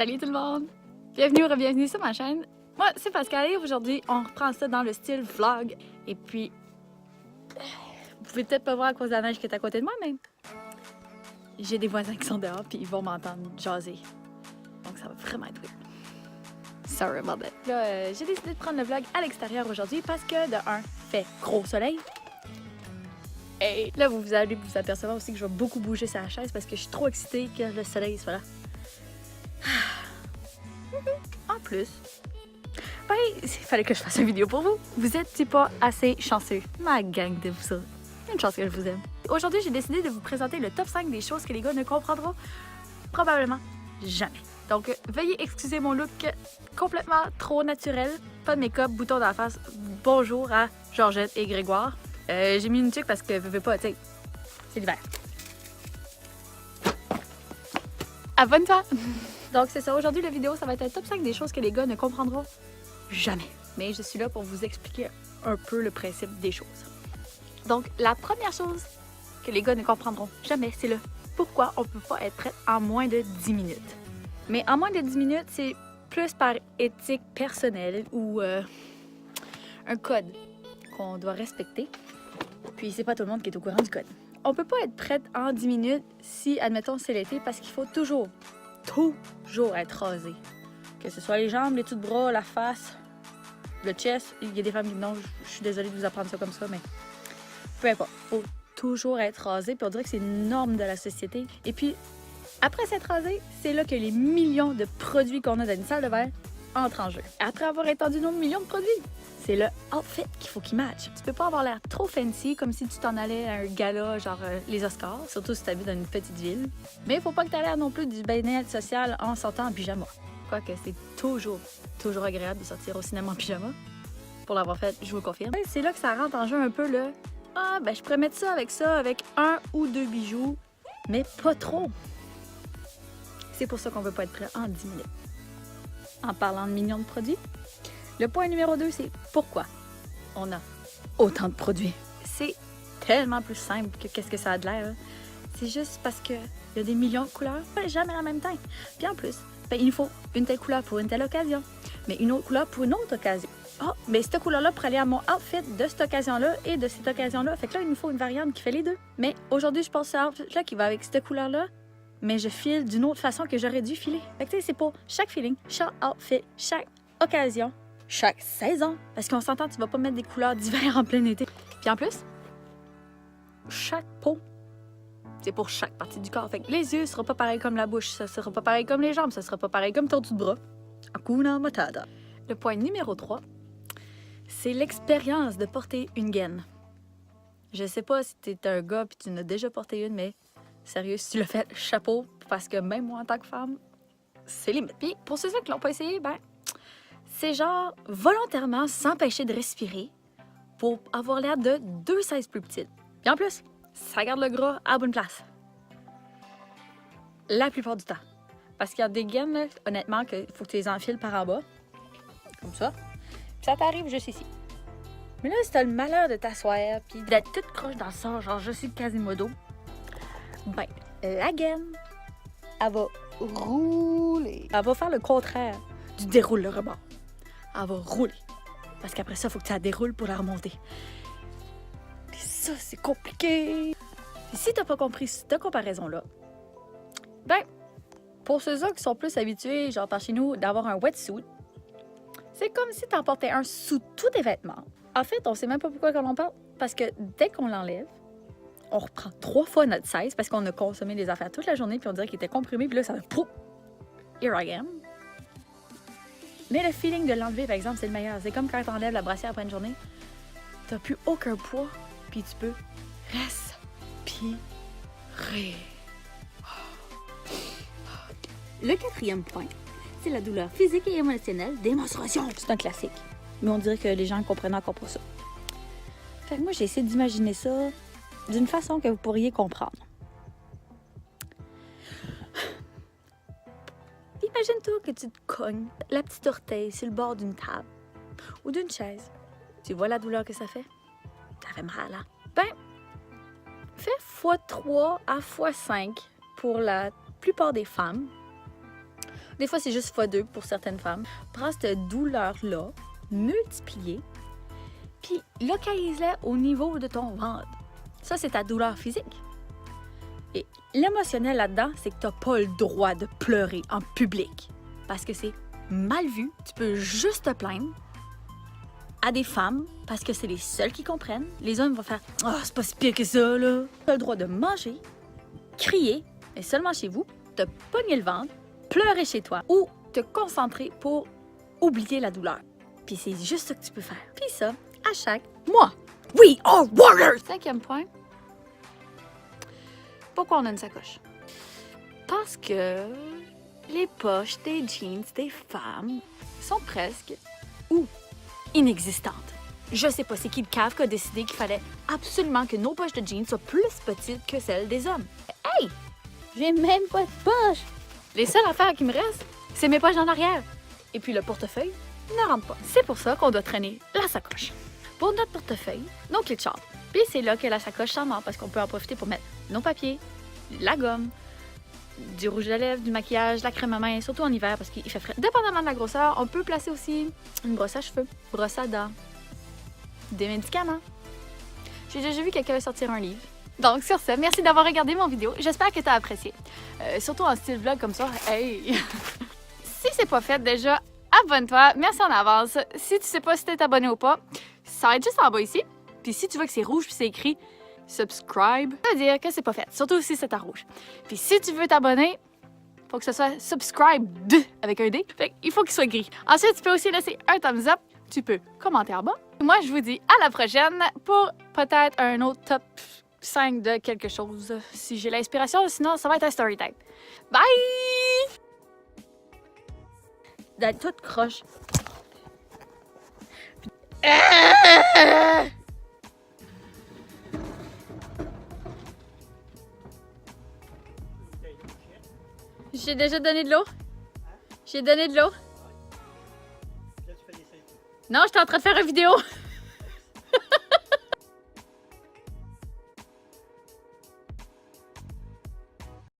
Salut tout le monde! Bienvenue ou re-bienvenue sur ma chaîne. Moi, c'est Pascal et aujourd'hui, on reprend ça dans le style vlog. Et puis, vous pouvez peut-être pas voir à cause de la neige qui est à côté de moi, mais j'ai des voisins qui sont dehors puis ils vont m'entendre jaser. Donc ça va vraiment être weird. Sorry about that. Là, j'ai décidé de prendre le vlog à l'extérieur aujourd'hui parce que, de un, fait gros soleil. Et là, vous allez vous apercevoir aussi que je vais beaucoup bouger sur la chaise parce que je suis trop excitée que le soleil soit là. En plus, ben, il fallait que je fasse une vidéo pour vous. Vous êtes pas assez chanceux, ma gang de vous autres. Une chance que je vous aime. Aujourd'hui, j'ai décidé de vous présenter le top 5 des choses que les gars ne comprendront probablement jamais. Donc, veuillez excuser mon look complètement trop naturel. Pas de make-up, bouton dans la face. Bonjour à Georgette et Grégoire. J'ai mis une tuque parce que, veux pas, tu sais, c'est l'hiver. Abonne-toi! Donc c'est ça, aujourd'hui la vidéo, ça va être un top 5 des choses que les gars ne comprendront jamais. Mais je suis là pour vous expliquer un peu le principe des choses. Donc la première chose que les gars ne comprendront jamais, c'est le pourquoi on peut pas être prête en moins de 10 minutes. Mais en moins de 10 minutes, c'est plus par éthique personnelle ou un code qu'on doit respecter. Puis c'est pas tout le monde qui est au courant du code. On peut pas être prête en 10 minutes si, admettons, c'est l'été, parce qu'il faut toujours être rasé. Que ce soit les jambes, les tout de bras, la face, le chest. Il y a des femmes qui disent non, je suis désolée de vous apprendre ça comme ça, mais peu importe. Il faut toujours être rasé, puis on dirait que c'est une norme de la société. Et puis, après s'être rasé, c'est là que les millions de produits qu'on a dans une salle de bain entrent en jeu. Après avoir étendu nos millions de produits, c'est le outfit qu'il faut qu'il matche. Tu peux pas avoir l'air trop fancy, comme si tu t'en allais à un gala, genre les Oscars, surtout si tu habites dans une petite ville. Mais il faut pas que tu aies l'air non plus du bien-être social en sortant en pyjama. Quoique c'est toujours agréable de sortir au cinéma en pyjama. Pour l'avoir fait, je vous le confirme. C'est là que ça rentre en jeu un peu le « Ah, ben je pourrais mettre ça, avec un ou deux bijoux, mais pas trop. » C'est pour ça qu'on veut pas être prêt en 10 minutes. En parlant de millions de produits, le point numéro 2, c'est pourquoi on a autant de produits. C'est tellement plus simple que qu'est-ce que ça a de l'air. C'est juste parce qu'il y a des millions de couleurs, pas jamais en même temps. Puis en plus, ben, il nous faut une telle couleur pour une telle occasion, mais une autre couleur pour une autre occasion. Ah, mais cette couleur-là pour aller à mon outfit de cette occasion-là et de cette occasion-là. Fait que là, il nous faut une variante qui fait les deux. Mais aujourd'hui, je pense ce outfit-là qui va avec cette couleur-là, mais je file d'une autre façon que j'aurais dû filer. Fait que tu sais, c'est pour chaque feeling, chaque outfit, chaque occasion, chaque saison. Parce qu'on s'entend, tu vas pas mettre des couleurs d'hiver en plein été. Puis en plus, chaque peau, c'est pour chaque partie du corps. Fait que les yeux, ne seront pas pareils comme la bouche, ça sera pas pareil comme les jambes, ça sera pas pareil comme ton tout de bras. Hakuna Matata. Le point numéro 3, c'est l'expérience de porter une gaine. Je sais pas si t'es un gars puis tu en as déjà porté une, mais sérieux, si tu l'as fait, chapeau, parce que même moi en tant que femme, c'est limite. Puis pour ceux qui l'ont pas essayé, ben, c'est genre volontairement s'empêcher de respirer pour avoir l'air de 2 sizes plus petites. Puis en plus, ça garde le gras à la bonne place. La plupart du temps. Parce qu'il y a des gaines, là, honnêtement, qu'il faut que tu les enfiles par en bas. Comme ça. Puis ça t'arrive juste ici. Mais là, si t'as le malheur de t'asseoir puis d'être toute croche dans le sang, genre je suis Quasimodo, ben, la gaine, elle va rouler. Elle va faire le contraire du déroule le rebord. Elle va rouler. Parce qu'après ça, il faut que tu la déroules pour la remonter. Puis ça, c'est compliqué. Puis si t'as pas compris cette comparaison-là, ben, pour ceux-là qui sont plus habitués, genre par chez nous, d'avoir un wetsuit, c'est comme si t'en portais un sous tous tes vêtements. En fait, on sait même pas pourquoi on en parle. Parce que dès qu'on l'enlève, on reprend 3 fois notre size parce qu'on a consommé des affaires toute la journée puis on dirait qu'il était comprimé. Puis là, ça va... Pouf! Here I am. Mais le feeling de l'enlever, par exemple, c'est le meilleur. C'est comme quand t'enlèves la brassière après une journée. T'as plus aucun poids, puis tu peux respirer. Le 4e point, c'est la douleur physique et émotionnelle des menstruations. C'est un classique. Mais on dirait que les gens ne comprennent encore pas ça. Fait que moi, j'ai essayé d'imaginer ça d'une façon que vous pourriez comprendre. Imagine-toi que tu te cognes la petite orteil sur le bord d'une table ou d'une chaise. Tu vois la douleur que ça fait? Ça fait mal, hein? Ben, fais x3 à x5 pour la plupart des femmes. Des fois, c'est juste x2 pour certaines femmes. Prends cette douleur-là, multipliée, puis localise-la au niveau de ton ventre. Ça, c'est ta douleur physique. Et l'émotionnel là-dedans, c'est que tu n'as pas le droit de pleurer en public. Parce que c'est mal vu. Tu peux juste te plaindre à des femmes parce que c'est les seules qui comprennent. Les hommes vont faire « Ah, c'est pas si pire que ça, là! » Tu as le droit de manger, crier, mais seulement chez vous, te pogner le ventre, pleurer chez toi ou te concentrer pour oublier la douleur. Puis c'est juste ça que tu peux faire. Puis ça, à chaque mois. We are warriors! 5e point. Pourquoi on a une sacoche? Parce que les poches des jeans des femmes sont presque ou inexistantes. Je sais pas c'est qui le cave qui a décidé qu'il fallait absolument que nos poches de jeans soient plus petites que celles des hommes. Hey! J'ai même pas de poche! Les seules affaires qui me restent, c'est mes poches en arrière. Et puis le portefeuille ne rentre pas. C'est pour ça qu'on doit traîner la sacoche. Pour notre portefeuille, nos clés de chambre. Puis c'est là que la sacoche s'en mord parce qu'on peut en profiter pour mettre nos papiers, la gomme, du rouge à lèvres, du maquillage, de la crème à main, surtout en hiver parce qu'il fait frais. Dépendamment de la grosseur, on peut placer aussi une brosse à cheveux, brosse à dents, des médicaments. J'ai déjà vu quelqu'un sortir un livre. Donc sur ce, merci d'avoir regardé mon vidéo. J'espère que tu as apprécié. Surtout en style vlog comme ça. Hey! Si c'est pas fait déjà, abonne-toi. Merci en avance. Si tu sais pas si t'es abonné ou pas, ça va être juste en bas ici. Puis si tu vois que c'est rouge puis c'est écrit subscribe, ça veut dire que c'est pas fait. Surtout si c'est à rouge. Puis si tu veux t'abonner, faut que ce soit subscribe avec un D. Fait il faut qu'il soit gris. Ensuite, tu peux aussi laisser un thumbs up. Tu peux commenter en bas. Moi, je vous dis à la prochaine pour peut-être un autre top 5 de quelque chose. Si j'ai l'inspiration, sinon ça va être un story time. Bye! D'être toute croche. J'ai déjà donné de l'eau. J'ai donné de l'eau. Non, j'étais en train de faire une vidéo.